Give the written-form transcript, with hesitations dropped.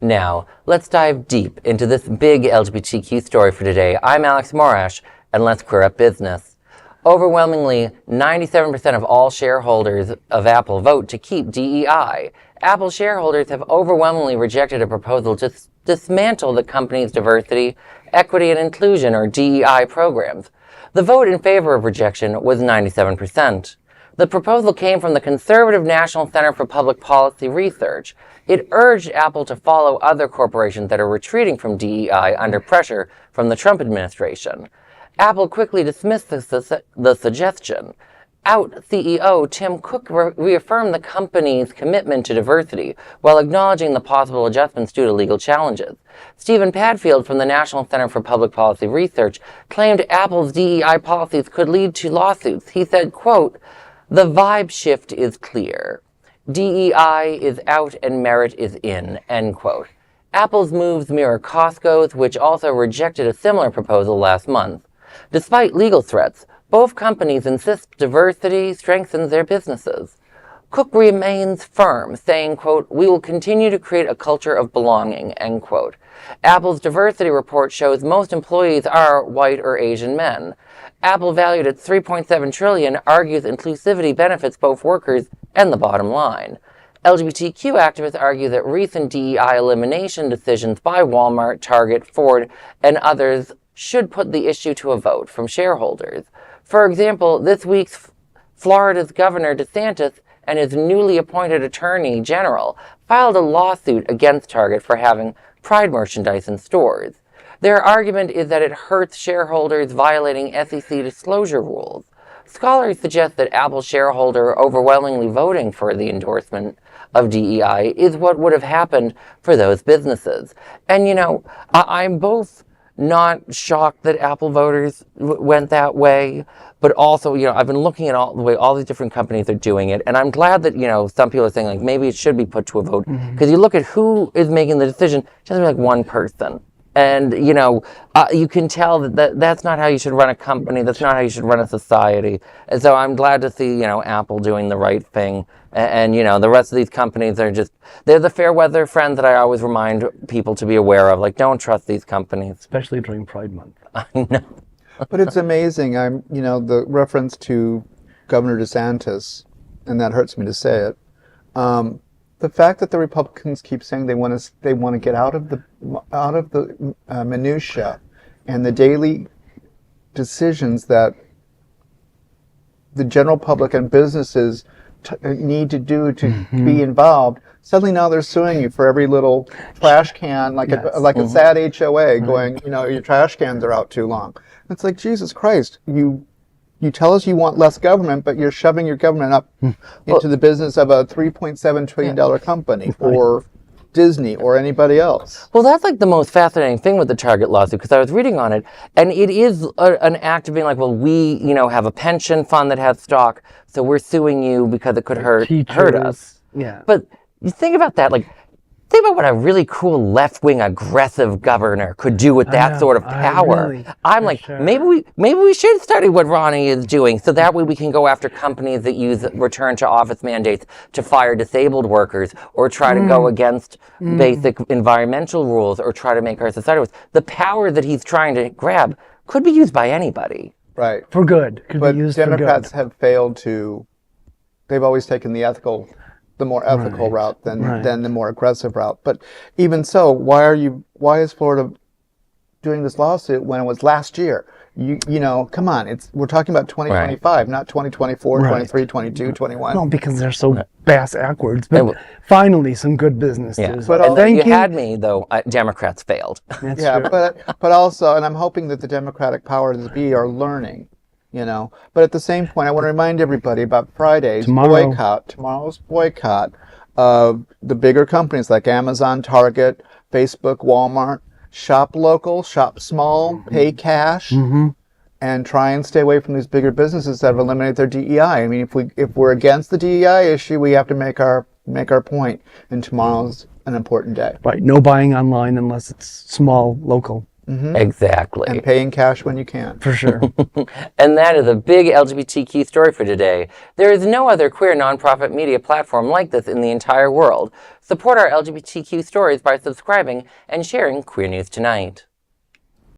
Now, let's dive deep into this big LGBTQ story for today. I'm Alex Morash, and let's queer up business. Overwhelmingly, 97% of all shareholders of Apple vote to keep DEI. Apple shareholders have overwhelmingly rejected a proposal to dismantle the company's diversity, equity, and inclusion, or DEI programs. The vote in favor of rejection was 97%. The proposal came from the conservative National Center for Public Policy Research. It urged Apple to follow other corporations that are retreating from DEI under pressure from the Trump administration. Apple quickly dismissed the suggestion. Out CEO Tim Cook reaffirmed the company's commitment to diversity while acknowledging the possible adjustments due to legal challenges. Stefan Padfield from the National Center for Public Policy Research claimed Apple's DEI policies could lead to lawsuits. He said, quote, "The vibe shift is clear. DEI is out and merit is in," end quote. Apple's moves mirror Costco's, which also rejected a similar proposal last month. Despite legal threats, both companies insist diversity strengthens their businesses. Cook remains firm, saying, quote, "We will continue to create a culture of belonging," end quote. Apple's diversity report shows most employees are white or Asian men. Apple, valued at $3.7 trillion, argues inclusivity benefits both workers and the bottom line. LGBTQ activists argue that recent DEI elimination decisions by Walmart, Target, Ford, and others should put the issue to a vote from shareholders. For example, this week's Florida's Governor DeSantis and his newly appointed Attorney General filed a lawsuit against Target for having Pride merchandise in stores. Their argument is that it hurts shareholders, violating SEC disclosure rules. Scholars suggest that Apple shareholder overwhelmingly voting for the endorsement of DEI is what would have happened for those businesses. And, I'm both not shocked that Apple voters went that way, but also, I've been looking at the way all these different companies are doing it, and I'm glad that, some people are saying, like, maybe it should be put to a vote, because you look at who is making the decision, it doesn't be like one person. And, you can tell that that's not how you should run a company. That's not how you should run a society. And so I'm glad to see, Apple doing the right thing. And the rest of these companies are they're the fair weather friends that I always remind people to be aware of. Like, don't trust these companies. Especially during Pride Month. I know. But it's amazing. The reference to Governor DeSantis, and that hurts me to say it. The fact that the Republicans keep saying they want to get out of the minutia and the daily decisions that the general public and businesses need to do to be involved. Suddenly now they're suing you for every little trash can, like a sad HOA, going, your trash cans are out too long. It's like, Jesus Christ, you tell us you want less government, but you're shoving your government up into the business of a $3.7 trillion company, or Disney, or anybody else. Well, that's like the most fascinating thing with the Target lawsuit, because I was reading on it, and it is an act of being like, well, we, have a pension fund that has stock, so we're suing you because it could hurt us. Yeah. But you think about that, think about what a really cool left-wing aggressive governor could do with that sort of power. I'm like, sure. maybe we should study what Ronnie is doing, so that way we can go after companies that use return to office mandates to fire disabled workers, or try to go against basic environmental rules, or try to make our society worse. The power that he's trying to grab could be used by anybody. Right. For good. But Democrats have failed to. They've always taken the more ethical route than the more aggressive route. But even so, why is Florida doing this lawsuit when it was last year? Come on, we're talking about 2025, not 2024, 23, 22, 21. No, because they're so bass backwards. But finally, some good businesses. Yeah. But you had me, though. Democrats failed. That's true. but also, and I'm hoping that the Democratic powers that be are learning. But at the same point, I want to remind everybody about tomorrow's boycott of the bigger companies like Amazon, Target, Facebook, Walmart. Shop local, shop small, pay cash, and try and stay away from these bigger businesses that have eliminated their DEI. I mean, if we're against the DEI issue, we have to make our point, and tomorrow's an important day. Right, no buying online unless it's small, local. Exactly. And pay in cash when you can. For sure. And that is a big LGBTQ story for today. There is no other queer nonprofit media platform like this in the entire world. Support our LGBTQ stories by subscribing and sharing Queer News Tonight.